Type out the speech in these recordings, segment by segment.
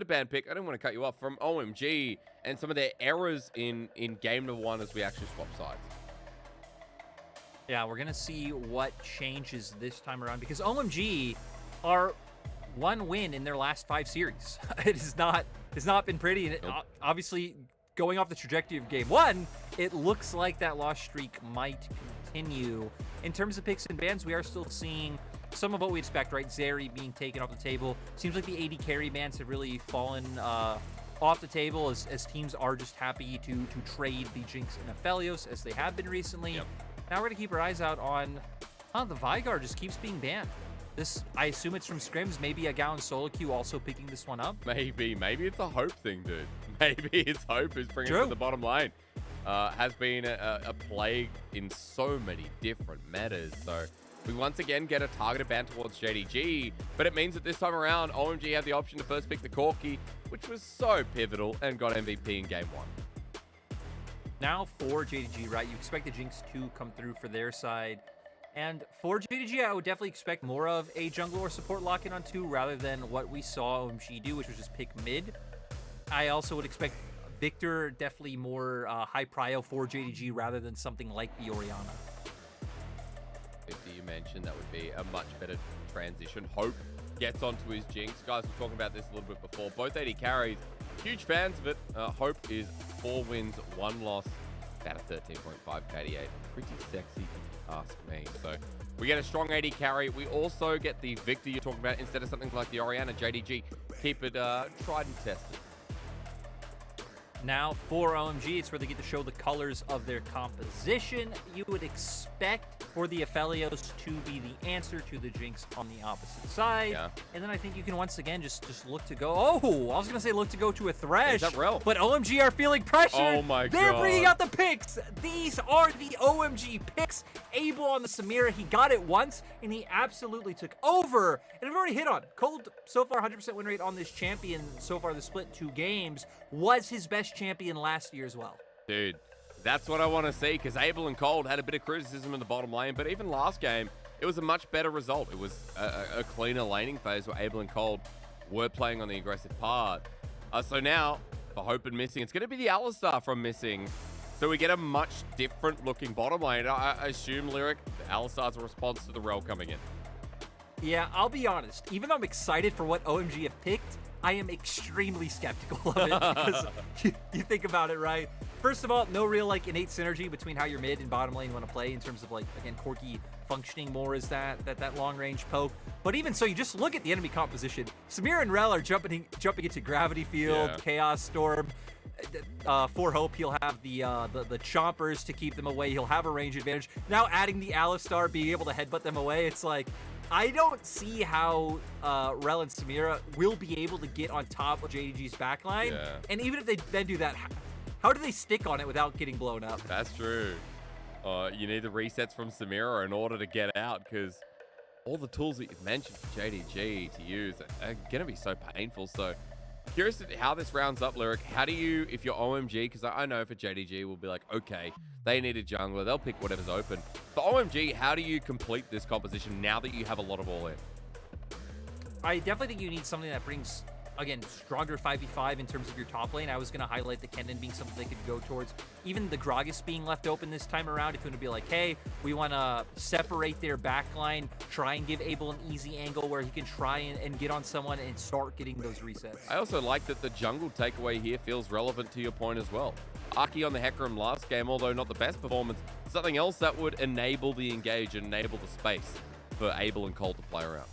ban pick, I don't want to cut you off, from OMG and some of their errors in game number 1 as we actually swap sides. Yeah, we're going to see what changes this time around because OMG are 1 win in their last 5 series. It's not been pretty. And obviously, going off the trajectory of game 1, it looks like that loss streak might continue. In terms of picks and bans, we are still seeing some of what we expect, right? Zeri being taken off the table. Seems like the AD carry bans have really fallen off the table as teams are just happy to trade the Jinx and Aphelios as they have been recently. Yep. Now we're going to keep our eyes out on the Veigar just keeps being banned. This, I assume it's from scrims. Maybe a Gallon solo queue also picking this one up. Maybe it's a hope thing, dude. Maybe it's hope who's bringing it to the bottom lane. Has been a plague in so many different metas. So we once again get a targeted ban towards JDG, but it means that this time around, OMG had the option to first pick the Corki, which was so pivotal and got MVP in game 1. Now for JDG, right? You expect the Jinx to come through for their side. And for JDG, I would definitely expect more of a jungle or support lock-in on 2 rather than what we saw OMG do, which was just pick mid. I also would expect Victor definitely more high prio for JDG rather than something like the Orianna. If you mentioned, that would be a much better transition. Hope gets onto his Jinx. Guys, we were talking about this a little bit before. Both AD carries, huge fans of it. Hope is 4 wins, 1 loss, at a 13.5 KDA. Pretty sexy, if you ask me. So we get a strong AD carry. We also get the Victor you're talking about instead of something like the Orianna. JDG, keep it tried and tested. Now for OMG, it's where they get to show the colors of their composition. You would expect for the Aphelios to be the answer to the Jinx on the opposite side. Yeah. And then I think you can once again just look to go. Oh, I was going to say look to go to a Thresh. Is that real? But OMG are feeling pressure. Oh my They're God. bringing out the picks. These are the OMG picks. Abel on the Samira. He got it once, and he absolutely took over. And we've already hit on Cold so far, 100% win rate on this champion so far. The split 2 games was his best champion last year as well. Dude, that's what I want to see, because Abel and Cold had a bit of criticism in the bottom lane, but even last game, it was a much better result. It was a cleaner laning phase where Abel and Cold were playing on the aggressive part. So now, for Hope and Missing, it's going to be the Alistar from Missing. So we get a much different looking bottom lane. I assume, Lyric, Alistar's a response to the Rel coming in. Yeah, I'll be honest. Even though I'm excited for what OMG have picked, I am extremely skeptical of it because you think about it, right? First of all, no real like innate synergy between how your mid and bottom lane want to play in terms of like, again, Corki functioning more as that long range poke. But even so, you just look at the enemy composition. Samir and Rel are jumping into Gravity Field, Yeah. Chaos Storm. For Hope, he'll have the chompers to keep them away. He'll have a range advantage. Now adding the Alistar, being able to headbutt them away, it's like, I don't see how Rel and Samira will be able to get on top of JDG's backline. Yeah. And even if they then do that, how do they stick on it without getting blown up? That's true. You need the resets from Samira in order to get out, because all the tools that you've mentioned for JDG to use are going to be so painful. So curious how this rounds up, Lyric. How do you, if you're OMG, because I know for JDG, we'll be like, okay, they need a jungler. They'll pick whatever's open. For OMG, how do you complete this composition now that you have a lot of all in? I definitely think you need something that brings, again, stronger 5v5 in terms of your top lane. I was going to highlight the Kennen being something they could go towards. Even the Gragas being left open this time around, if you want to be like, hey, we want to separate their backline, try and give Abel an easy angle where he can try and get on someone and start getting those resets. I also like that the jungle takeaway here feels relevant to your point as well. Aki on the Hecarim last game, although not the best performance, something else that would enable the engage and enable the space for Abel and Cold to play around.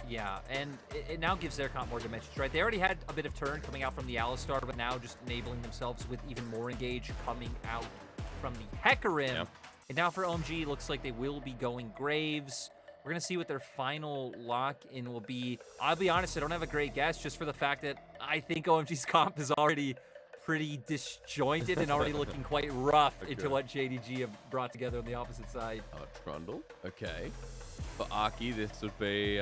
Yeah, and it now gives their comp more dimensions, right? They already had a bit of turn coming out from the Alistar, but now just enabling themselves with even more engage coming out from the Hecarim. Yep. And now for OMG, looks like they will be going Graves. We're going to see what their final lock-in will be. I'll be honest, I don't have a great guess, just for the fact that I think OMG's comp is already pretty disjointed and already looking quite rough into what JDG have brought together on the opposite side. Trundle, okay. For Aki, this would be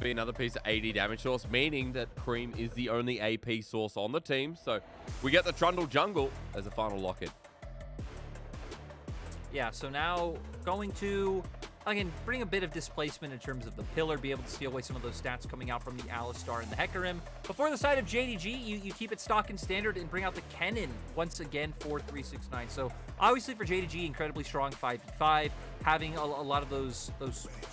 another piece of AD damage source, meaning that Cream is the only AP source on the team. So we get the Trundle jungle as a final lock-in. Yeah, so now going to again, bring a bit of displacement in terms of the pillar, be able to steal away some of those stats coming out from the Alistar and the Hecarim. But for the side of JDG, you keep it stock and standard and bring out the Kennen once again for 369. So obviously for JDG, incredibly strong 5v5, having a lot of those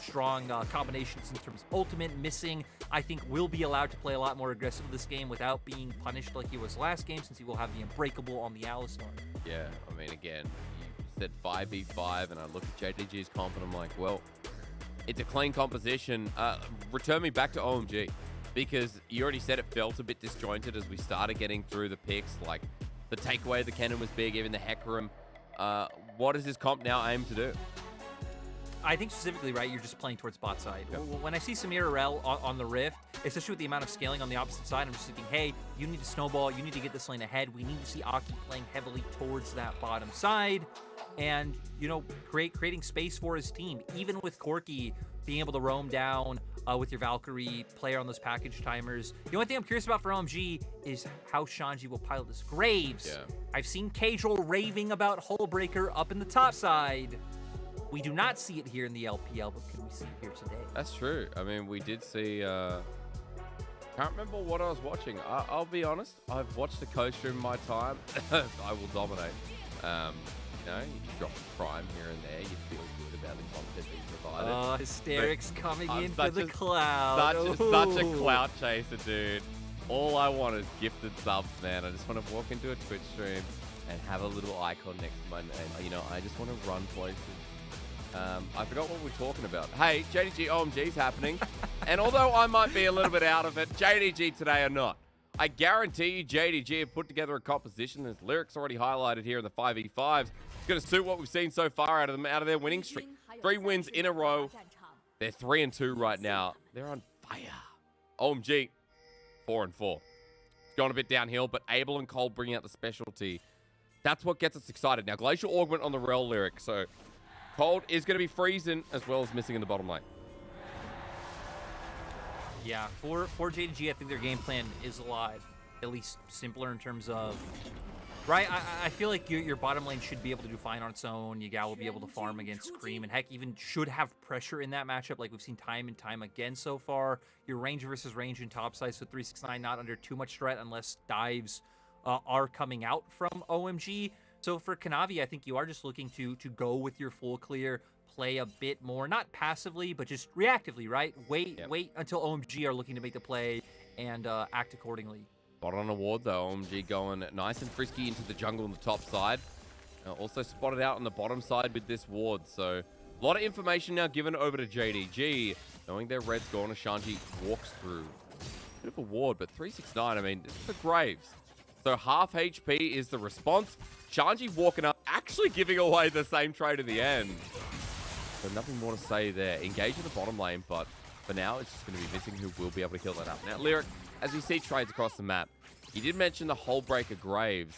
strong combinations in terms of ultimate missing, I think will be allowed to play a lot more aggressive this game without being punished like he was last game, since he will have the Unbreakable on the Alistar. Yeah, I mean, again, you said 5v5, and I look at JDG's comp, and I'm like, well, it's a clean composition. Return me back to OMG, because you already said it felt a bit disjointed as we started getting through the picks. Like, the takeaway of the Kennen was big, even the Hecarim. What does this comp now aim to do? I think specifically, right, you're just playing towards bot side. Yep. When I see Samir Rel on the Rift, especially with the amount of scaling on the opposite side, I'm just thinking, hey, you need to snowball, you need to get this lane ahead. We need to see Aki playing heavily towards that bottom side and, you know, creating space for his team. Even with Corki being able to roam down with your Valkyrie, player on those package timers. The only thing I'm curious about for OMG is how Shanji will pilot this. Graves. Yeah. I've seen Cajal raving about Hullbreaker up in the top side. We do not see it here in the LPL, but can we see it here today? That's true. I mean, we did see... can't remember what I was watching. I'll be honest. I've watched the coach stream in my time. I will dominate. You know, you drop a prime here and there. You feel good about the content being provided. Oh, hysterics coming in for the cloud. Such a clout chaser, dude. All I want is gifted subs, man. I just want to walk into a Twitch stream and have a little icon next to my name. You know, I just want to run places. I forgot what we were talking about. Hey, JDG OMG's happening. And although I might be a little bit out of it, JDG today are not. I guarantee you JDG have put together a composition. There's lyrics already highlighted here in the 5v5s. It's going to suit what we've seen so far out of their winning streak. 3 wins in a row. They're 3-2 right now. They're on fire. OMG, 4-4. It's going a bit downhill, but Abel and Cole bringing out the specialty. That's what gets us excited. Now, Glacial Augment on the Rel lyric, so... Cold is going to be freezing as well as missing in the bottom lane. Yeah, for JDG, I think their game plan is a lot, at least simpler in terms of... Right, I feel like your bottom lane should be able to do fine on its own. Yagao will be able to farm against Scream, and heck, even should have pressure in that matchup like we've seen time and time again so far. Your range versus range in topside, so 369 not under too much threat unless dives are coming out from OMG. So for Kanavi, I think you are just looking to go with your full clear, play a bit more, not passively, but just reactively, right? Wait until OMG are looking to make the play and act accordingly. Spotted on a ward though, OMG going nice and frisky into the jungle on the top side. Also spotted out on the bottom side with this ward. So a lot of information now given over to JDG, knowing their red's gone as Shanji walks through. Bit of a ward, but 369, I mean, this is for Graves. So half HP is the response. Shanji walking up, actually giving away the same trade in the end. So nothing more to say there. Engage in the bottom lane, but for now, it's just going to be missing who will be able to kill that up. Now, Lyric, as we see trades across the map, he did mention the Hullbreaker Graves.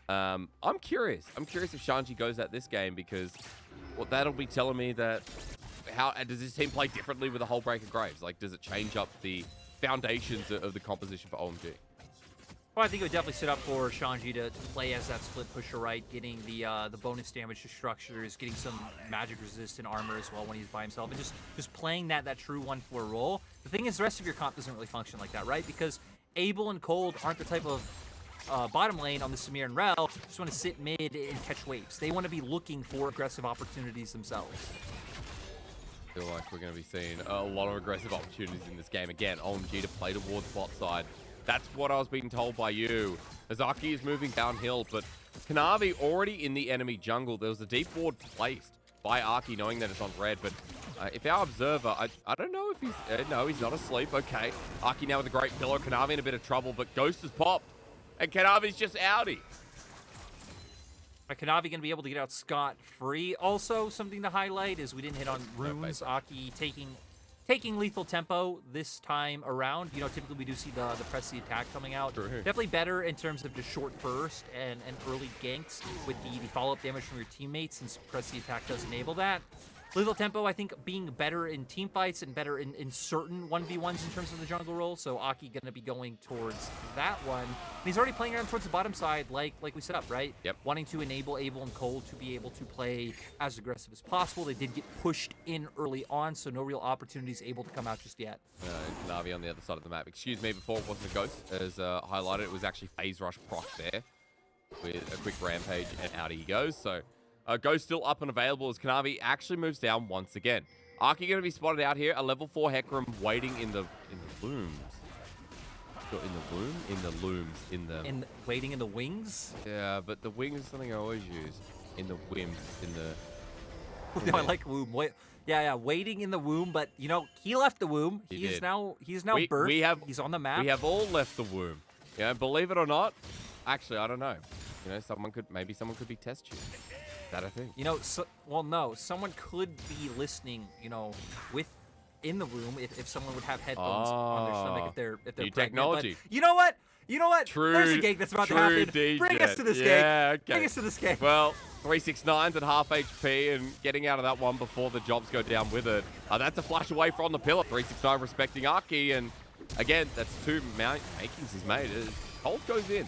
I'm curious. I'm curious if Shanji goes at this game because well, that'll be telling me that how does this team play differently with the Hullbreaker Graves? Like, does it change up the foundations of the composition for OMG? Well, I think it would definitely set up for Shanji to play as that split pusher, right? Getting the bonus damage to structures, getting some magic resistant armor as well when he's by himself, and just playing that true 1-4 role. The thing is, the rest of your comp doesn't really function like that, right? Because Abel and Cold aren't the type of bottom lane on the Samir and Rel just want to sit mid and catch waves. They want to be looking for aggressive opportunities themselves. I feel like we're going to be seeing a lot of aggressive opportunities in this game. Again, OMG to play towards bot side. That's what I was being told by you. Azaki is moving downhill, but Kanavi already in the enemy jungle. There was a deep ward placed by Aki, knowing that it's on red, but if our observer, I don't know if he's... no, he's not asleep. Okay. Aki now with a great pillar. Kanavi in a bit of trouble, but Ghost has popped, and Kanavi's just outie. Kanavi going to be able to get out scot-free. Also, something to highlight is we didn't hit on runes. Aki taking lethal tempo this time around. You know, typically we do see the press the attack coming out. Sure. Definitely better in terms of just short burst and early ganks with the follow-up damage from your teammates, since press the attack does enable that. Little Tempo, I think, being better in team fights and better in certain 1v1s in terms of the jungle role. So Aki going to be going towards that one. And he's already playing around towards the bottom side like we set up, right? Yep. Wanting to enable Abel and Cole to be able to play as aggressive as possible. They did get pushed in early on, so no real opportunities able to come out just yet. And Navi on the other side of the map. Excuse me, before it wasn't a ghost, as highlighted, it was actually Phase Rush proc there with a quick rampage, and out he goes. So Ghost still up and available as Kanavi actually moves down once again. Aki going to be spotted out here. A level 4 Hecarim waiting in the looms. Waiting in the wings? Yeah, but the wing is something I always use. In the whims, No, I like womb. Yeah, waiting in the womb, but you know, he left the womb. He's now birthed. He's on the map. We have all left the womb. Yeah, believe it or not. Actually, I don't know. You know, maybe someone could be test tube. That I think. You know, no, someone could be listening, you know, in the room if someone would have headphones on their stomach if they're new pregnant. technology. But you know what? True. There's a gank that's about to happen. DJ. Bring us to this gank. Yeah, okay. Bring us to this gank. Well, 369's at half HP and getting out of that one before the jobs go down with it. That's a flash away from the pillar. 369 respecting Aki, and again, that's 2 makings he's made. Cold goes in.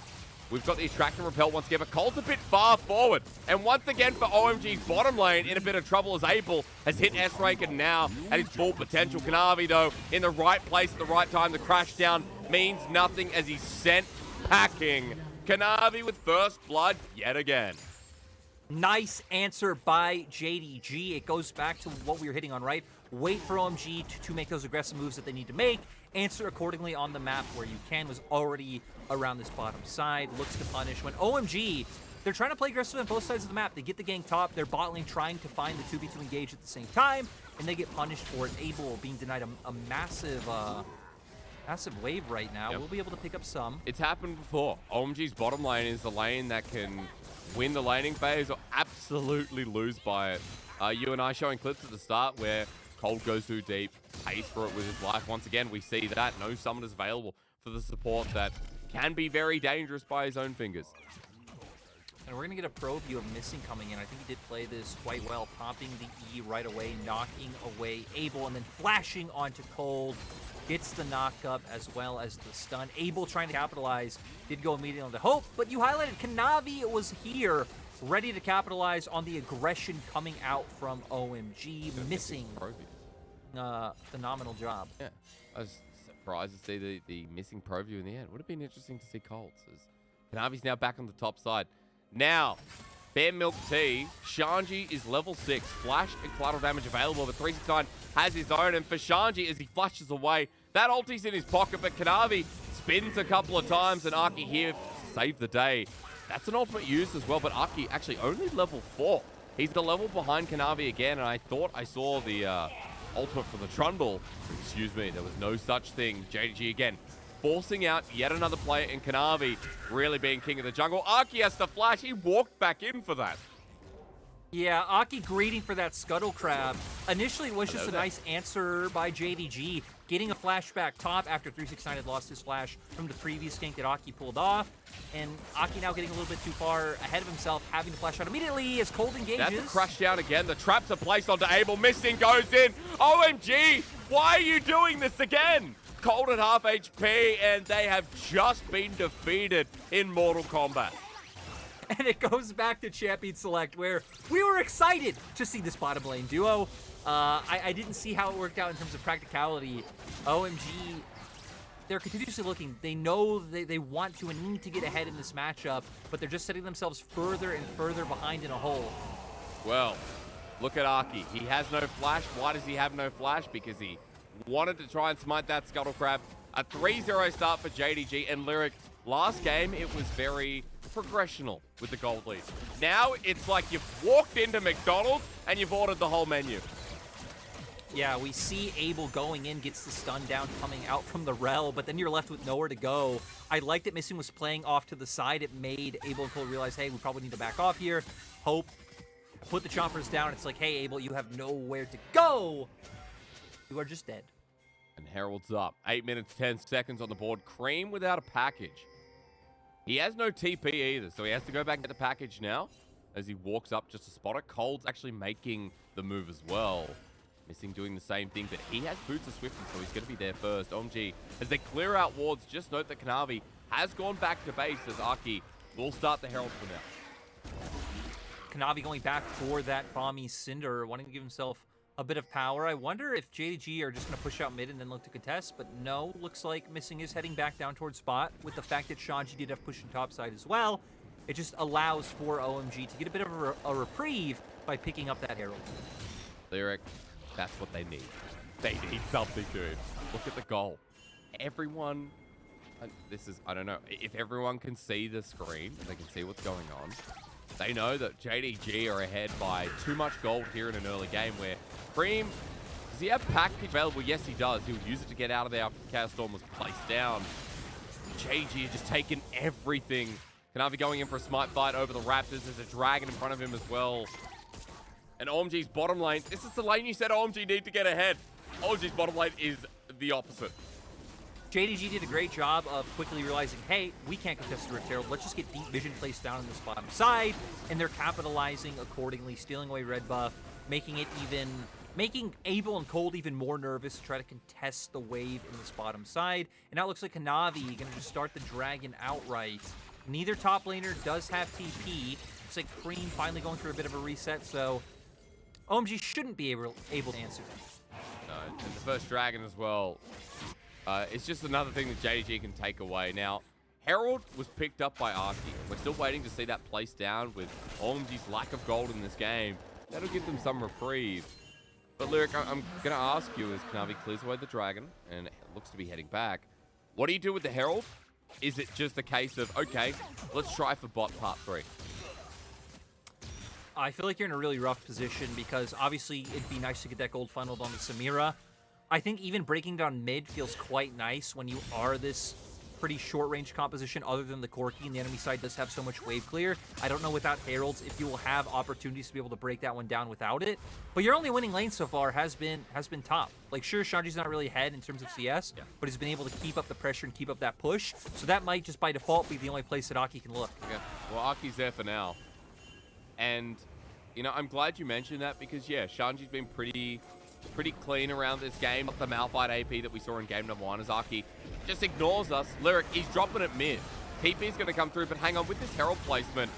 We've got the attract and repel once again, but Cole's a bit far forward. And once again for OMG's bottom lane, in a bit of trouble as Abel has hit S-Rank and now at his full potential. Kanavi, though, in the right place at the right time. The crash down means nothing as he's sent packing. Kanavi with first blood yet again. Nice answer by JDG. It goes back to what we were hitting on, right? Wait for OMG to make those aggressive moves that they need to make. Answer accordingly on the map where you can. Was already around this bottom side. Looks to punish. When OMG, they're trying to play aggressive on both sides of the map. They get the gang top. They're bot lane trying to find the 2v2 engage at the same time. And they get punished for it. Abel being denied a massive wave right now. Yep. We'll be able to pick up some. It's happened before. OMG's bottom lane is the lane that can win the laning phase or absolutely lose by it. You and I showing clips at the start where Cold goes too deep, pays for it with his life. Once again, we see that. No summoners available for the support that can be very dangerous by his own fingers. And we're going to get a pro view of Missing coming in. I think he did play this quite well, popping the E right away, knocking away Abel, and then flashing onto Cold. Gets the knock up as well as the stun. Abel trying to capitalize, did go immediately on the hope, but you highlighted Kanavi was here, ready to capitalize on the aggression coming out from OMG. Missing, phenomenal job. Yeah, I was surprised to see the missing pro view in the end. Would have been interesting to see Colts. Kanavi's now back on the top side. Now, Bear Milk Tea, Shanji is level 6. Flash and collateral damage available, but 369 has his own. And for Shanji, as he flashes away, that ulti's in his pocket, but Kanavi spins a couple of times, and Aki here saved the day. That's an ultimate used as well, but Aki actually only level 4. He's the level behind Kanavi again, and I thought I saw the ultimate from the Trundle. Excuse me, there was no such thing. JDG again, forcing out yet another player in Kanavi, really being king of the jungle. Aki has to flash. He walked back in for that. Yeah, Aki greeting for that Scuttle Crab. Initially, it was just a nice answer by JDG, getting a flashback top after 369 had lost his flash from the previous gank that Aki pulled off. And Aki now getting a little bit too far ahead of himself, having to flash out immediately as Cold engages. That's a crush down again. The traps are placed onto Abel. Missing goes in. OMG, why are you doing this again? Cold at half HP, and they have just been defeated in Mortal Kombat. And it goes back to Champion Select, where we were excited to see this bottom lane duo. I didn't see how it worked out in terms of practicality. OMG, they're continuously looking. They know they want to and need to get ahead in this matchup, but they're just setting themselves further and further behind in a hole. Well, look at Aki. He has no flash. Why does he have no flash? Because he wanted to try and smite that Scuttle Crab. A 3-0 start for JDG and Lyric. Last game, it was very progressional with the gold lead. Now, it's like you've walked into McDonald's and you've ordered the whole menu. Yeah, we see Abel going in, gets the stun down coming out from the rel, but then you're left with nowhere to go. I liked that Missing was playing off to the side. It made Abel and Cole realize, hey, we probably need to back off here. Hope, put the choppers down. It's like, hey, Abel, you have nowhere to go. You are just dead. And Herald's up. 8 minutes, 10 seconds on the board. Cream without a package. He has no TP either, so he has to go back and get the package now. as he walks up just to spot it. Cold's actually making the move as well. Missing doing the same thing, but he has Boots of Swiftness, so he's going to be there first. OMG, as they clear out wards, just note that Kanavi has gone back to base as Aki will start the Herald for now. Kanavi going back for that Bomby Cinder, wanting to give himself a bit of power. I wonder if JDG are just going to push out mid and then look to contest, but no, looks like Missing is heading back down towards spot. With the fact that Shanji did have push in top side as well, it just allows for OMG to get a bit of a reprieve by picking up that Herald. Lyric, that's what they need. They need something, dude. Look at the goal. Everyone, this is, I don't know, if everyone can see the screen, they can see what's going on, they know that JDG are ahead by too much gold here in an early game where Cream, does he have package available? Yes, he does. He'll use it to get out of there after Chaos Storm was placed down. JDG has just taken everything. Kanavi going in for a smite fight over the Raptors. There's a dragon in front of him as well. And OMG's bottom lane, this is the lane you said OMG need to get ahead. OMG's bottom lane is the opposite. JDG did a great job of quickly realizing, hey, we can't contest the Rift Herald. Let's just get deep vision placed down on this bottom side. And they're capitalizing accordingly, stealing away red buff, making Abel and Cold even more nervous to try to contest the wave in this bottom side. And now it looks like Kanavi going to just start the dragon outright. Neither top laner does have TP. It's like Cream finally going through a bit of a reset, so OMG shouldn't be able to answer that. No, and the first dragon as well. It's just another thing that JDG can take away. Now, Herald was picked up by Arky. We're still waiting to see that place down with OMG's lack of gold in this game. That'll give them some reprieve. But Lyric, I'm going to ask you as Kanavi clears away the dragon and looks to be heading back. What do you do with the Herald? Is it just a case of, okay, let's try for bot part 3? I feel like you're in a really rough position because obviously it'd be nice to get that gold funneled onto Samira. I think even breaking down mid feels quite nice when you are this pretty short-range composition other than the Corki, and the enemy side does have so much wave clear. I don't know without Heralds if you will have opportunities to be able to break that one down without it. But your only winning lane so far has been top. Like, sure, Shanji's not really ahead in terms of CS, but he's been able to keep up the pressure and keep up that push. So that might just by default be the only place that Aki can look. Yeah, well, Aki's there for now. And, you know, I'm glad you mentioned that because, yeah, Shanji's been pretty clean around this game. Not the Malphite AP that we saw in game number 1 as Aki just ignores us. Lyric, he's dropping it mid. TP's going to come through, but hang on, with this Herald placement,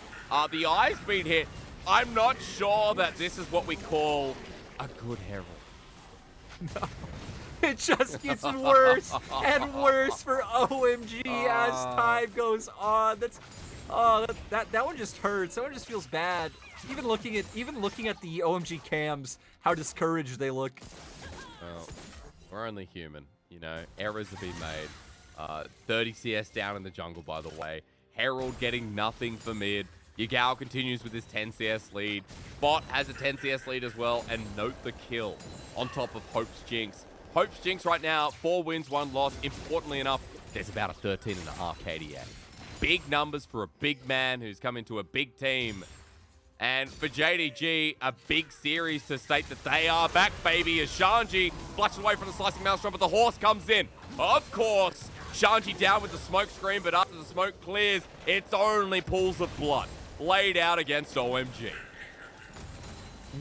the eye's been hit. I'm not sure that this is what we call a good Herald. No. It just gets worse and worse for OMG as time goes on. That one just hurts. That one just feels bad. Even looking at the OMG cams, how discouraged they look. Well, we're only human, you know. Errors have been made. 30 CS down in the jungle, by the way. Herald getting nothing for mid. Yagao continues with his 10 CS lead. Bot has a 10 CS lead as well, and note the kill on top of Hope's Jinx. Hope's Jinx right now, 4 wins, 1 loss. Importantly enough, there's about a 13.5 KDA. Big numbers for a big man who's come into a big team. And for JDG, a big series to state that they are back, baby, as Shanji flushes away from the slicing maelstrom, but the horse comes in. Of course, Shanji down with the smoke screen, but after the smoke clears, it's only pools of blood laid out against OMG.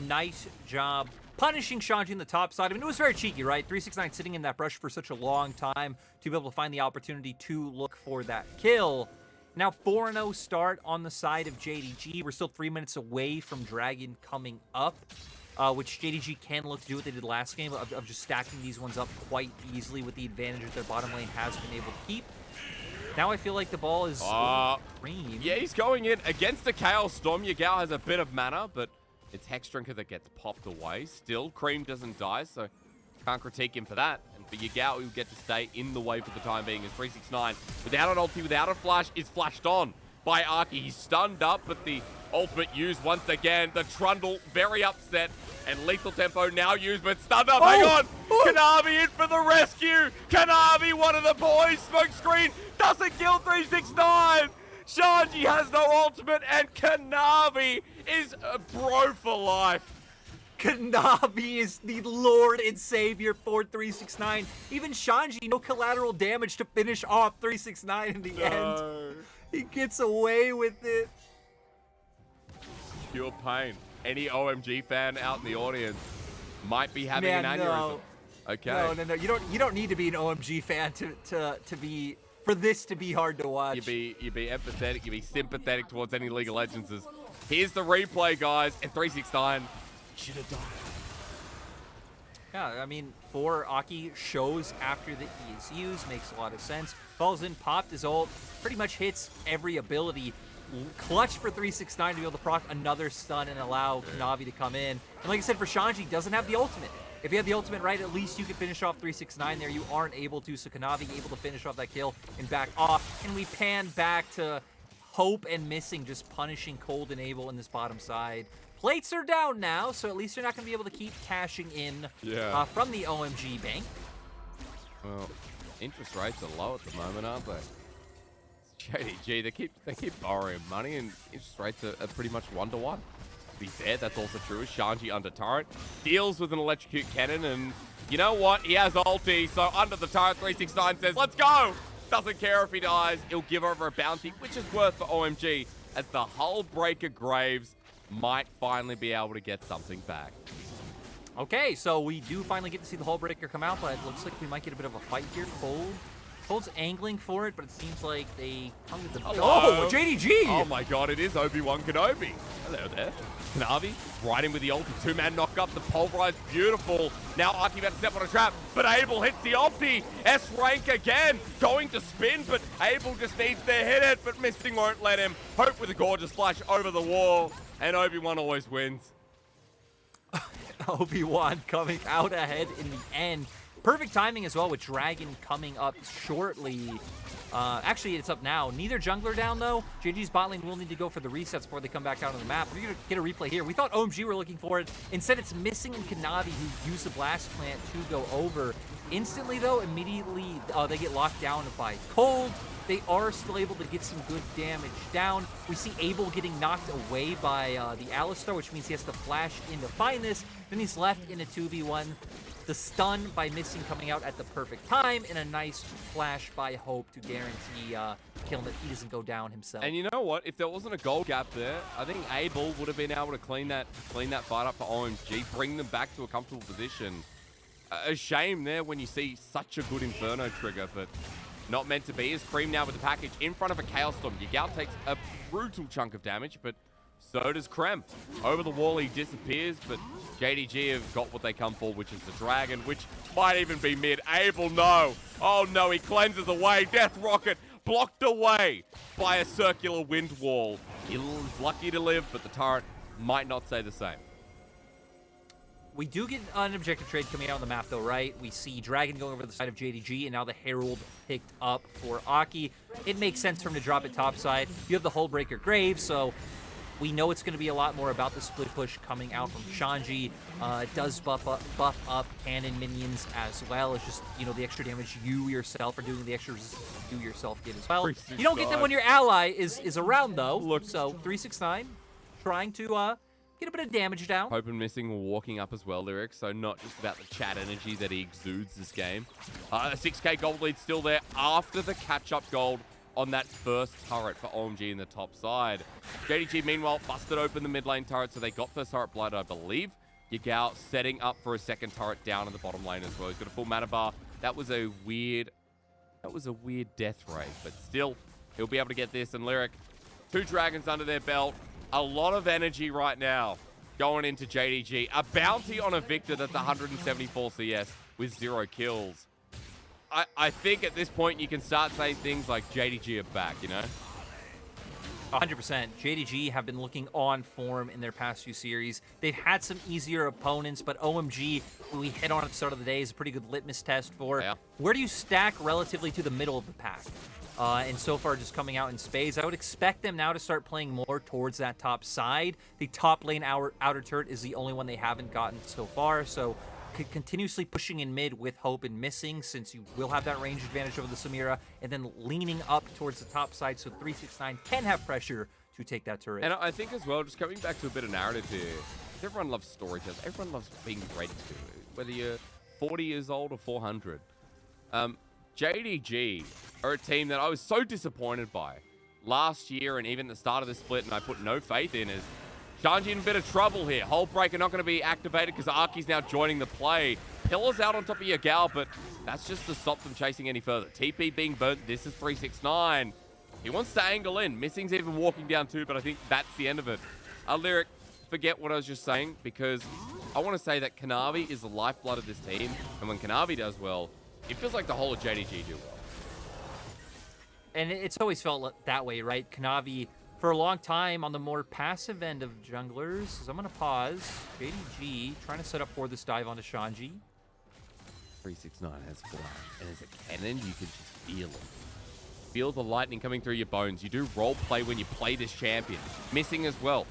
Nice job punishing Shanji in the top side. I mean, it was very cheeky, right? 369 sitting in that brush for such a long time to be able to find the opportunity to look for that kill. Now 4-0 start on the side of JDG. We're still 3 minutes away from Dragon coming up, which JDG can look to do what they did last game of just stacking these ones up quite easily with the advantage that their bottom lane has been able to keep. Now I feel like the ball is Cream. Yeah, he's going in against the Chaos Storm. Yagao has a bit of mana, but it's Hexdrinker that gets popped away. Still, Cream doesn't die, so can't critique him for that. And for Yagao, he'll get to stay in the way for the time being as 369, without an ulti, without a flash, is flashed on by Arky. He's stunned up, but the ultimate used once again. The Trundle very upset, and lethal tempo now used, but stunned up. Hang on! Kanavi in for the rescue! Kanavi, one of the boys! Smoke screen doesn't kill 369! Shanji has no ultimate, and Kanavi is a bro for life. Kanavi is the Lord and Savior for 369. Even Shanji, no collateral damage to finish off 369 in the end. He gets away with it. pure pain. Any OMG fan out in the audience might be having an aneurysm. No. Okay. No. You don't need to be an OMG fan for this to be hard to watch. You be empathetic, you be sympathetic towards any League of Legends. Here's the replay, guys. And 369 should have died. Yeah, I mean, for Aki, shows after the E is used, makes a lot of sense. Falls in, popped his ult, pretty much hits every ability. Clutch for 369 to be able to proc another stun and allow Kanavi to come in. And like I said, for Shanji, doesn't have the ultimate. If you had the ultimate right, at least you could finish off 369 there. You aren't able to, so Kanavi able to finish off that kill and back off. And we pan back to Hope and Missing, just punishing Cold and Abel in this bottom side. Plates are down now, so at least they're not going to be able to keep cashing in from the OMG bank. Well, interest rates are low at the moment, aren't they? JDG, they keep borrowing money, and interest rates are pretty much 1-to-1. To be fair, that's also true. Shanji under turret deals with an electrocute cannon, and you know what? He has ulti, so under the turret, 369 says, "Let's go!" Doesn't care if he dies. He'll give over a bounty, which is worth for OMG, as the Hull Breaker Graves might finally be able to get something back. Okay, so we do finally get to see the Hull Breaker come out, but it looks like we might get a bit of a fight here. Cold's angling for it, but it seems like they come to the... Hello. Oh, JDG! Oh my god, it is Obi-Wan Kenobi. Hello there. Kanavi, right in with the ulti. Two-man knock up, the pulverize, beautiful. Now Aki about to step on a trap, but Abel hits the ulti. S-rank again, going to spin, but Abel just needs to hit it, but Missing won't let him. Hope with a gorgeous flash over the wall, and Obi-Wan always wins. Obi-Wan coming out ahead in the end. Perfect timing as well with Dragon coming up shortly. Actually, it's up now. Neither jungler down, though. JDG's bot lane will need to go for the resets before they come back out on the map. We're going to get a replay here. We thought OMG were looking for it. Instead, it's Missing and Kanavi who use the Blast Plant to go over. Instantly, though, immediately they get locked down by Cold. They are still able to get some good damage down. We see Abel getting knocked away by the Alistar, which means he has to flash in to find this. Then he's left in a 2v1. The stun by Missing coming out at the perfect time, and a nice flash by Hope to guarantee killing that he doesn't go down himself. And you know what? If there wasn't a gold gap there, I think Abel would have been able to clean that fight up for OMG, bring them back to a comfortable position. A shame there when you see such a good Inferno trigger, but not meant to be. Is Cream now with the package in front of a Chaos Storm. Yagao takes a brutal chunk of damage, but so does Krem. Over the wall, he disappears, but JDG have got what they come for, which is the Dragon, which might even be mid. Abel, no. Oh, no, he cleanses away. Death Rocket blocked away by a circular wind wall. He's lucky to live, but the turret might not say the same. We do get an objective trade coming out on the map, though, right? We see Dragon going over the side of JDG, and now the Herald picked up for Aki. It makes sense for him to drop it topside. You have the Hull Breaker Grave, so we know it's going to be a lot more about the split push coming out from Shanji. It does buff up cannon minions as well. It's just, you know, the extra damage you yourself are doing, the extra resistance you yourself get as well. You don't get them when your ally is around, though. So 369 trying to get a bit of damage down. Hope and Missing walking up as well, Lyric. So not just about the chat energy that he exudes this game. A 6k gold lead still there after the catch-up gold on that first turret for OMG in the top side. JDG, meanwhile, busted open the mid lane turret, so they got first turret blood, I believe. Yagao setting up for a second turret down in the bottom lane as well. He's got a full mana bar. That was a weird death ray, but still, he'll be able to get this. And Lyric, 2 dragons under their belt. A lot of energy right now going into JDG. A bounty on a Victor that's 174 CS with 0 kills. I think at this point you can start saying things like JDG are back, you know? 100%. JDG have been looking on form in their past few series. They've had some easier opponents, but OMG, who we hit on at the start of the day, is a pretty good litmus test for where do you stack relatively to the middle of the pack. And so far, just coming out in spades, I would expect them now to start playing more towards that top side. The top lane outer turret is the only one they haven't gotten so far, so continuously pushing in mid with Hope and Missing, since you will have that range advantage over the Samira, and then leaning up towards the top side so 369 can have pressure to take that turret. And I think as well, just coming back to a bit of narrative here, everyone loves storytelling. Everyone loves being read to, whether you're 40 years old or 400. JDG are a team that I was so disappointed by last year and even the start of the split, and I put no faith in, as Shanji in a bit of trouble here. Hole breaker not going to be activated because Aki's now joining the play. Pillar's out on top of Yagao, but that's just to stop them chasing any further. TP being burnt. This is 369. He wants to angle in. Missing's even walking down too, but I think that's the end of it. Lyric, forget what I was just saying, because I want to say that Kanavi is the lifeblood of this team, and when Kanavi does well, it feels like the whole of JDG do well. And it's always felt that way, right? Kanavi, for a long time, on the more passive end of junglers. So I'm going to pause. JDG trying to set up for this dive onto Shanji. 369 has flash, and as a cannon, you can just feel it. Feel the lightning coming through your bones. You do role play when you play this champion. Missing as well.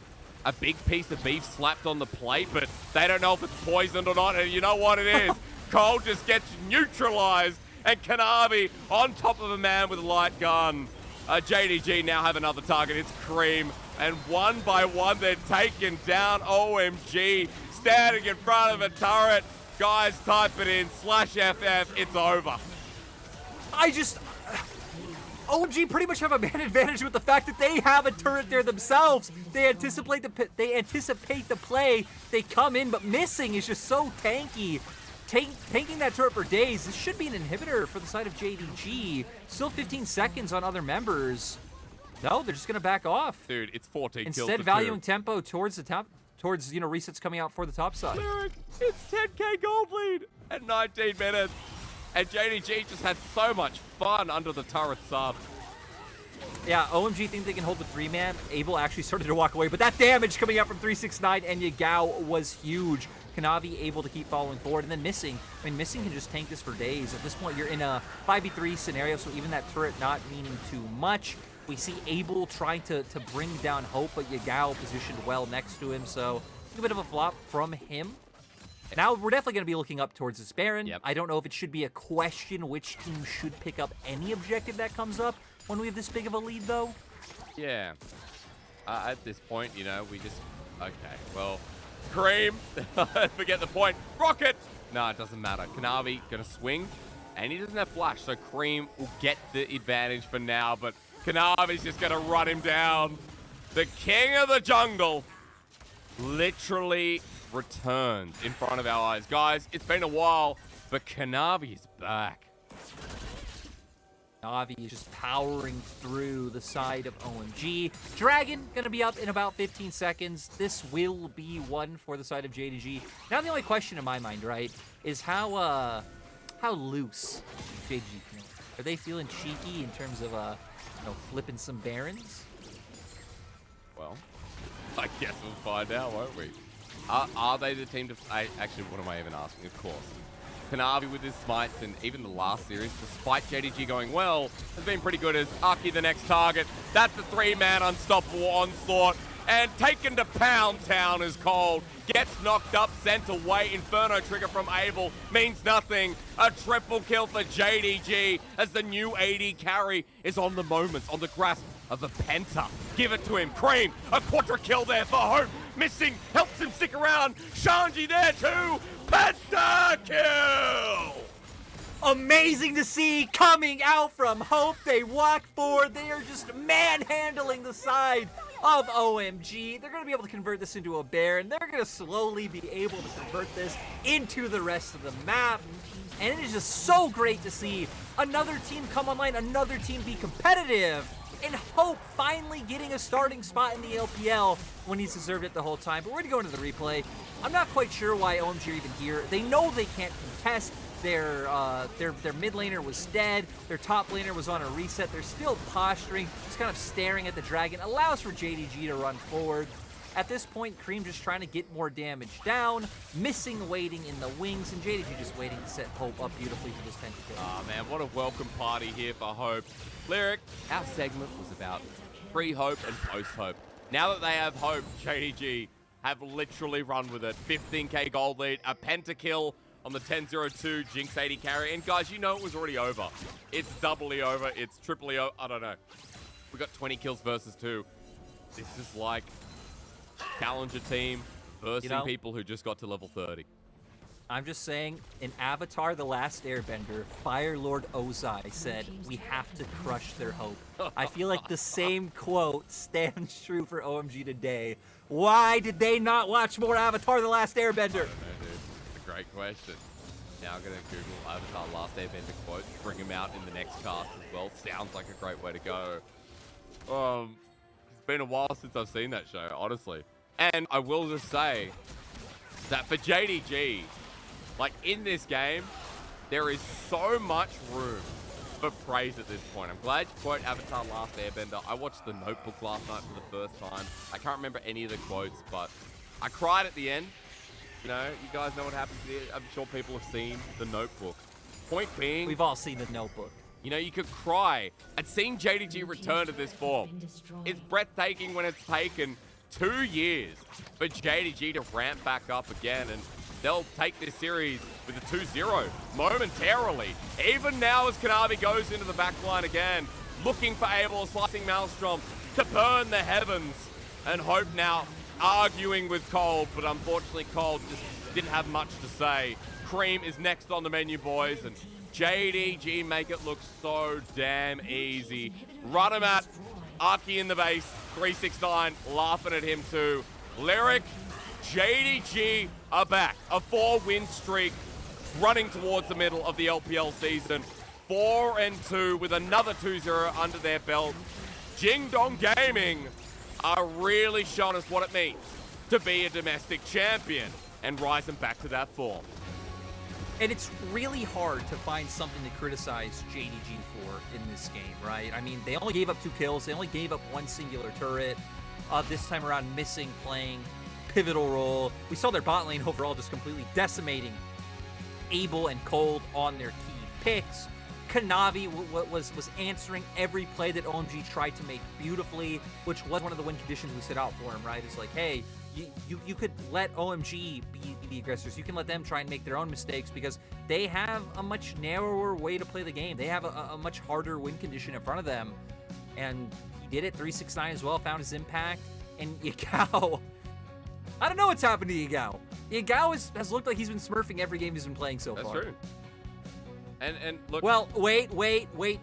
A big piece of beef slapped on the plate, but they don't know if it's poisoned or not, and you know what it is. Cole just gets neutralized, and Kanavi on top of a man with a light gun. JDG now have another target. It's Cream, and one by one, they're taken down. OMG, standing in front of a turret. Guys, type it in, /FF, it's over. OMG pretty much have a man advantage with the fact that they have a turret there themselves. They anticipate the play. They come in, but Missing is just so tanky. Tanking that turret for days. This should be an inhibitor for the side of JDG. Still 15 seconds on other members. No, they're just gonna back off. Dude, it's 14 kills. Instead, valuing tempo towards the top, towards resets coming out for the top side. Lyric, it's 10k gold lead at 19 minutes. And JDG just had so much fun under the turret sub. Yeah, OMG think they can hold the 3-man. Abel actually started to walk away, but that damage coming out from 369 and Yagao was huge. Kanavi able to keep following forward, and then Missing. I mean, Missing can just tank this for days. At this point, you're in a 5v3 scenario, so even that turret not meaning too much. We see Abel trying to bring down Hope, but Yagao positioned well next to him, so a bit of a flop from him. Now, we're definitely going to be looking up towards this Baron. Yep. I don't know if it should be a question which team should pick up any objective that comes up when we have this big of a lead, though. Yeah. At this point, you know, we just... Okay, well... Cream! Forget the point. Rocket! No, it doesn't matter. Kanavi going to swing, and he doesn't have flash, so Cream will get the advantage for now, but Kanavi's just going to run him down. The king of the jungle literally returned in front of our eyes. Guys, it's been a while, but Kanavi is back. Navi is just powering through the side of OMG. Dragon gonna be up in about 15 seconds. This will be one for the side of JDG. Now the only question in my mind, right, is how loose JDG feeling? Are they feeling cheeky in terms of flipping some Barons? Well, I guess we'll find out, won't we? Are they the team to... Actually, what am I even asking? Of course. Kanavi with his smites, and even the last series, despite JDG going well, has been pretty good as Aki the next target. That's the 3-man unstoppable onslaught. And taken to Pound Town is Cold. Gets knocked up, sent away. Inferno trigger from Abel means nothing. A triple kill for JDG as the new AD carry is on the moments, on the grasp of the Penta. Give it to him. Cream, a quadra kill there for Hope. Missing, helps him stick around. Shanji there too. Penta kill! Amazing to see coming out from Hope. They walk forward. They are just manhandling the side of OMG. They're going to be able to convert this into a Baron. They're going to slowly be able to convert this into the rest of the map. And it is just so great to see another team come online, another team be competitive, and Hope finally getting a starting spot in the LPL when he's deserved it the whole time. But we're going to go into the replay. I'm not quite sure why OMG are even here. They know they can't contest. Their mid laner was dead. Their top laner was on a reset. They're still posturing, just kind of staring at the dragon. Allows for JDG to run forward. At this point, Cream just trying to get more damage down. Missing waiting in the wings, and JDG just waiting to set Hope up beautifully for this pentakill. Oh man, what a welcome party here for Hope. Lyric, our segment was about pre-Hope and post-Hope. Now that they have Hope, JDG have literally run with it. 15k gold lead, a pentakill on the 10-0-2 Jinx 80 carry. And guys, you know it was already over. It's doubly over. It's triply over. I don't know. We got 20 kills versus 2. This is like challenger team versus people who just got to level 30. I'm just saying, in Avatar: The Last Airbender, Fire Lord Ozai said, "We have to crush their hope." I feel like the same quote stands true for OMG today. Why did they not watch more Avatar: The Last Airbender? I don't know, dude. It's a great question. Now I'm going to Google Avatar Last Airbender quotes, bring him out in the next cast as well. Sounds like a great way to go. It's been a while since I've seen that show, honestly. And I will just say that for JDG, like in this game, there is so much room for praise at this point. I'm glad you quote Avatar Last Airbender. I watched The Notebook last night for the first time. I can't remember any of the quotes, but I cried at the end. You know, you guys know what happens here. I'm sure people have seen The Notebook. Point being, We've all seen The Notebook. you know, you could cry at seeing JDG return to this form. It's breathtaking when it's taken 2 years for JDG to ramp back up again, and they'll take this series with a 2-0 momentarily. Even now as Kanavi goes into the back line again, looking for Abel, slicing Maelstrom to burn the heavens, and Hope now arguing with Cold, but unfortunately Cold just didn't have much to say. Cream is next on the menu, boys, and JDG make it look so damn easy. Run him at Arky in the base, 369, laughing at him too. Lyric, JDG are back. A 4-win streak running towards the middle of the LPL season. 4-2 with another 2-0 under their belt. Jing Dong Gaming are really showing us what it means to be a domestic champion and rising back to that form. And it's really hard to find something to criticize JDG for in this game, right? I mean, they only gave up 2 kills. They only gave up 1 singular turret. This time around, Missing playing pivotal role. We saw their bot lane overall just completely decimating Abel and Cold on their key picks. Kanavi was answering every play that OMG tried to make beautifully, which was one of the win conditions we set out for him, right? It's like, hey, you could let OMG be the aggressors. You can let them try and make their own mistakes because they have a much narrower way to play the game. They have a much harder win condition in front of them. And he did it. 369 as well, found his impact. And Yagao, I don't know what's happened to Yagao. Yagao has looked like he's been smurfing every game he's been playing so far. That's true. And look. Well, wait.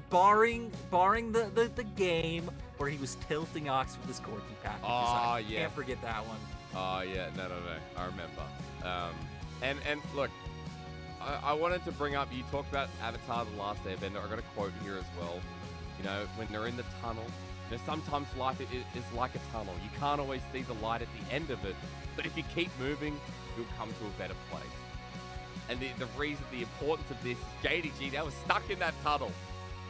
Barring the game where he was tilting Ox with his Corki pack. Oh, yeah. Can't forget that one. Oh, yeah. No. I remember. And look, I wanted to bring up, you talked about Avatar The Last Airbender. I got a quote here as well. You know, when they're in the tunnel, you know, sometimes life is like a tunnel. You can't always see the light at the end of it. But if you keep moving, you'll come to a better place. And the reason, the importance of this, JDG, they were stuck in that tunnel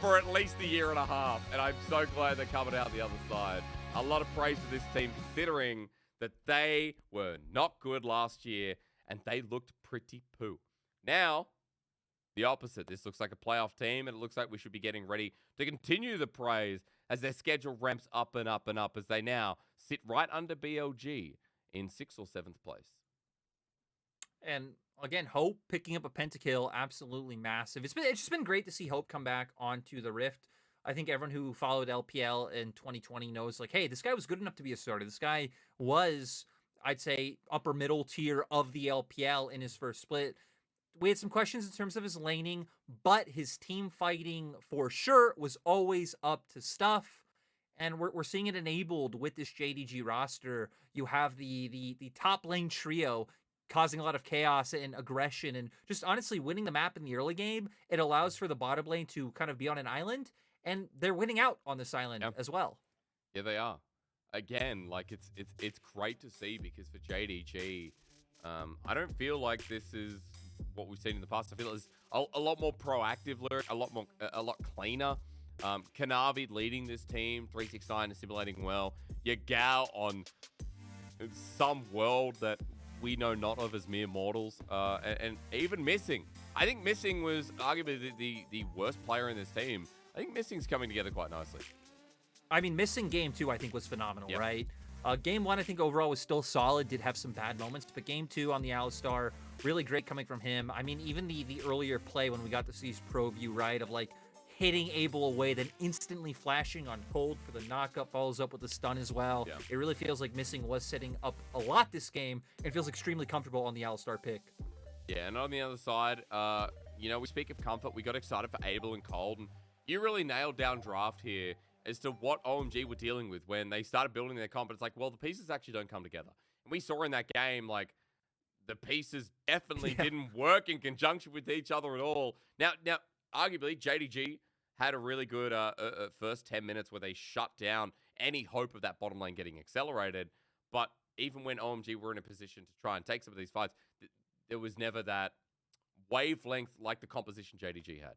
for at least a year and a half. And I'm so glad they're coming out the other side. A lot of praise for this team, considering that they were not good last year and they looked pretty poo. Now, the opposite. This looks like a playoff team, and it looks like we should be getting ready to continue the praise as their schedule ramps up and up and up as they now sit right under BLG in 6th or 7th place. And again, Hope picking up a pentakill, absolutely massive. It's just been great to see Hope come back onto the Rift. I think everyone who followed LPL in 2020 knows, like, hey, this guy was good enough to be a starter. This guy was, I'd say, upper middle tier of the LPL in his first split. We had some questions in terms of his laning, but his team fighting for sure was always up to stuff. And we're seeing it enabled with this JDG roster. You have the top lane trio causing a lot of chaos and aggression and just honestly winning the map in the early game. It allows for the bottom lane to kind of be on an island, and they're winning out on this island as well. Yeah, they are. Again, like it's great to see because for JDG, I don't feel like this is what we've seen in the past. I feel it's a lot more proactive, Lyric, a lot cleaner. Kanavi leading this team, 369 assimilating well. Yagao on some world that we know not of as mere mortals, and even Missing. I think Missing was arguably the worst player in this team. I think Missing's coming together quite nicely. I mean, Missing game 2, I think, was phenomenal, Yep. right? Game 1, I think, overall was still solid, did have some bad moments, but game 2 on the Alistar, really great coming from him. I mean, even the earlier play when we got to see his pro view, right, of like hitting Abel away, then instantly flashing on Cold for the knockup, follows up with the stun as well. Yeah. It really feels like Missing was setting up a lot this game, and feels extremely comfortable on the Alistar pick. Yeah, and on the other side, we speak of comfort. We got excited for Abel and Cold, and you really nailed down draft here as to what OMG were dealing with when they started building their comp. But it's like, well, the pieces actually don't come together. And we saw in that game, like, the pieces definitely Yeah. didn't work in conjunction with each other at all. Now, arguably, JDG had a really good first 10 minutes where they shut down any hope of that bottom lane getting accelerated. But even when OMG were in a position to try and take some of these fights, there was never that wavelength like the composition JDG had.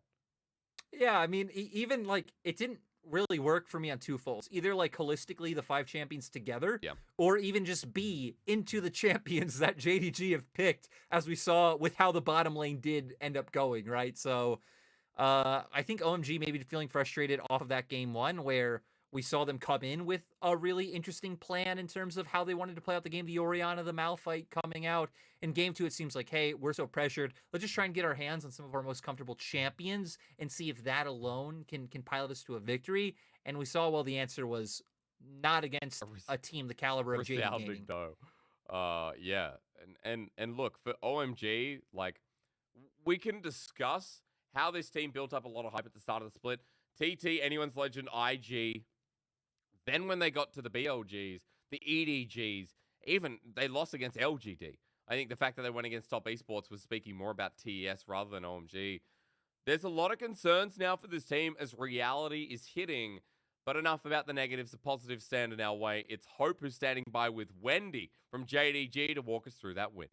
Yeah, I mean, even like it didn't really work for me on two folds. Either like holistically the five champions together, Yeah. or even just be into the champions that JDG have picked, as we saw with how the bottom lane did end up going, right? So I think OMG maybe feeling frustrated off of that game one where we saw them come in with a really interesting plan in terms of how they wanted to play out the game. The Orianna, the Malphite coming out. In game two, it seems like, hey, we're so pressured. Let's just try and get our hands on some of our most comfortable champions and see if that alone can pilot us to a victory. And we saw, well, the answer was not against a team the caliber of JD Gaming. No. Yeah. And look, for OMG, like, we can discuss how this team built up a lot of hype at the start of the split. TT, Anyone's Legend, IG. Then when they got to the BLGs, the EDGs, even they lost against LGD. I think the fact that they went against Top Esports was speaking more about TES rather than OMG. There's a lot of concerns now for this team as reality is hitting, but enough about the negatives. The positives stand in our way. It's Hope who's standing by with Wendy from JDG to walk us through that win.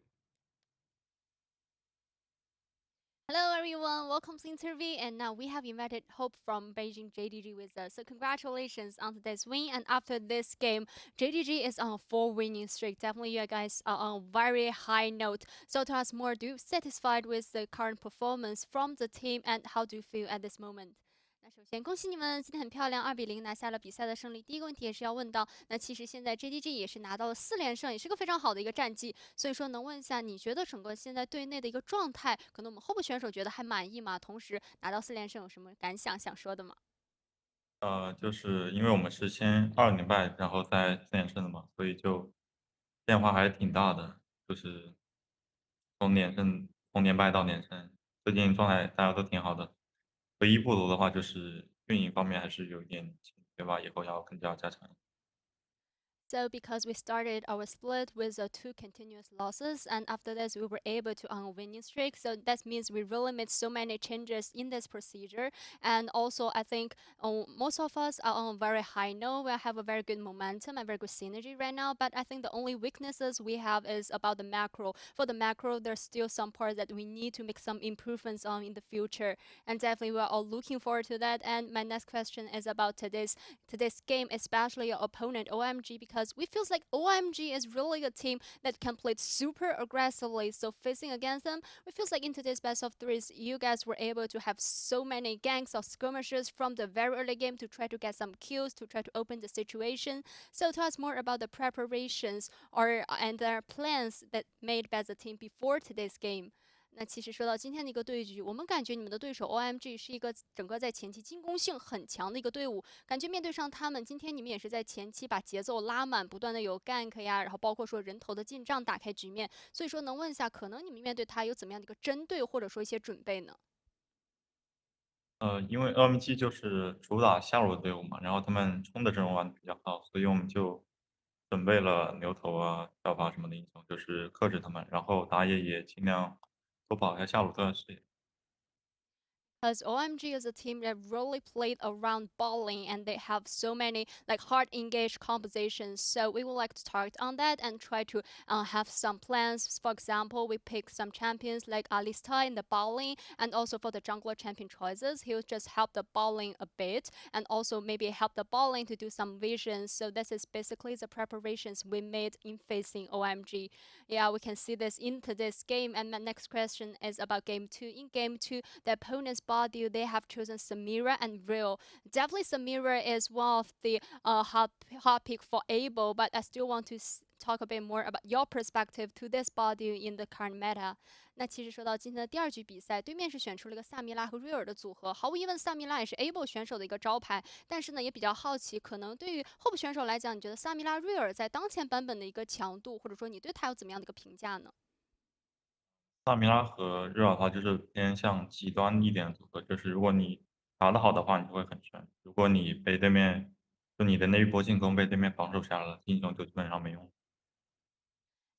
Hello everyone, welcome to interview. And now we have invited Hope from Beijing JDG with us. So congratulations on today's win. And after this game, JDG is on a 4 winning streak. Definitely you guys are on a very high note. So tell us more, do you satisfied with the current performance from the team and how do you feel at this moment? 那首先恭喜你们，今天很漂亮，2-0拿下了比赛的胜利。第一个问题也是要问到，那其实现在 JDG 也是拿到了4连胜，也是个非常好的一个战绩。所以说能问一下，你觉得整个现在队内的一个状态，可能我们候补选手觉得还满意吗？同时拿到4连胜有什么感想想说的吗？就是因为我们是先2连败，然后再4连胜的嘛，所以就变化还是挺大的，就是从连败到连胜，最近状态大家都挺好的。唯一不足的话就是运营方面还是有一点欠缺吧，以后要更加加强。So because we started our split with 2 continuous losses, and after this we were able to on a winning streak. So that means we really made so many changes in this procedure. And also I think most of us are on a very high note. We have a very good momentum and very good synergy right now. But I think the only weaknesses we have is about the macro. For the macro, there's still some parts that we need to make some improvements on in the future. And definitely we are all looking forward to that. And my next question is about today's game, especially your opponent OMG, because we feels like OMG is really a team that can play super aggressively. So facing against them, we feels like in today's best of threes, you guys were able to have so many ganks or skirmishes from the very early game to try to get some kills, to try to open the situation. So tell us more about the preparations and their plans that made by the team before today's game. 那其实说到今天的一个对局，我们感觉你们的对手 OMG 是一个整个在前期进攻性很强的一个队伍，感觉面对上他们，今天你们也是在前期把节奏拉满，不断的有 gank 呀，然后包括说人头的进账打开局面，所以说能问一下，可能你们面对他有怎么样的一个针对或者说一些准备呢？因为 OMG 就是主打下路的队伍嘛，然后他们冲的阵容玩的比较好，所以我们就准备了牛头啊、小法什么的英雄，就是克制他们，然后打野也尽量多跑一下下路的视野。Because OMG is a team that really played around balling and they have so many like hard engaged compositions. So we would like to target on that and try to have some plans. For example, we pick some champions like Alista in the balling, and also for the jungler champion choices, he will just help the balling a bit and also maybe help the balling to do some visions. So this is basically the preparations we made in facing OMG. Yeah, we can see this into this game. And the next question is about game 2. In game 2, the opponent's body, they have chosen Samira and Real. Definitely Samira is one of the hot pick for Abel, but I still want to talk a bit more about your perspective to this body in the current meta. 那其实说到今天的第二局比赛，对面是选出了一个萨米拉和瑞尔的组合。毫无疑问，萨米拉也是 Able 选手的一个招牌。但是呢，也比较好奇，可能对于候补选手来讲，你觉得萨米拉、瑞尔在当前版本的一个强度，或者说你对他有怎么样的一个评价呢？萨米拉和热尔它就是偏向极端一点的组合，就是如果你打得好的话，你就会很全；如果你被对面就你的那一波进攻被对面防守下来了，英雄就基本上没用。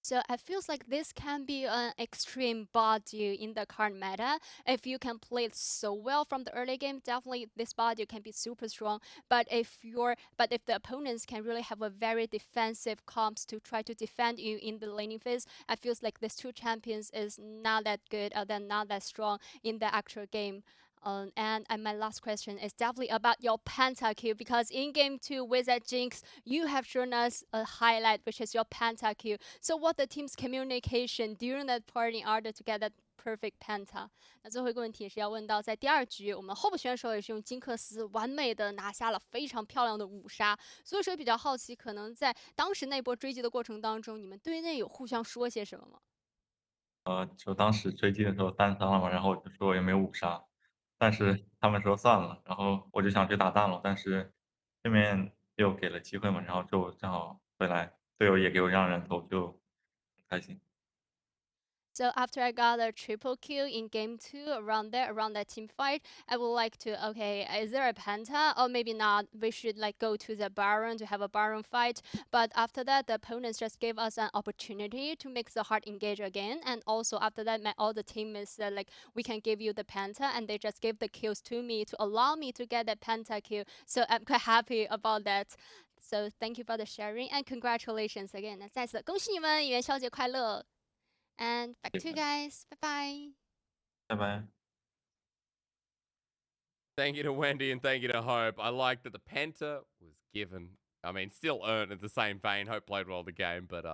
So I feels like this can be an extreme body in the current meta. If you can play it so well from the early game, definitely this body can be super strong. But if the opponents can really have a very defensive comps to try to defend you in the laning phase, I feels like these two champions is not that good or they're not that strong in the actual game. And my last question is definitely about your pentakill because in game two with that Jinx, you have shown us a highlight which is your pentakill. So what the team's communication during that part in order to get that perfect penta？ 那最后一个问题是要问到，在第二局我们候补选手也是用金克斯完美的拿下了非常漂亮的5杀，所以说比较好奇，可能在当时那波追击的过程当中，你们队内有互相说些什么吗？就当时追击的时候单杀了嘛，然后我就说有没有五杀，但是他们说算了，然后我就想去打大龙，但是对面又给了机会嘛，然后就正好回来，队友也给我让人头，就很开心。So after I got a triple kill in game two around there, around that team fight, I would like to, okay, is there a penta? Or maybe not, we should like go to the Baron to have a Baron fight. But after that, the opponents just gave us an opportunity to make the hard engage again. And also after that, all the teammates said like, we can give you the penta. And they just gave the kills to me to allow me to get that penta kill. So I'm quite happy about that. So thank you for the sharing and congratulations again. 再次恭喜你们元宵节快乐！And back to you guys. Bye bye. 拜拜。Thank you to Wendy and thank you to Hope. I like that the Penta was given. I mean, still earned in the same vein. Hope played well the game, but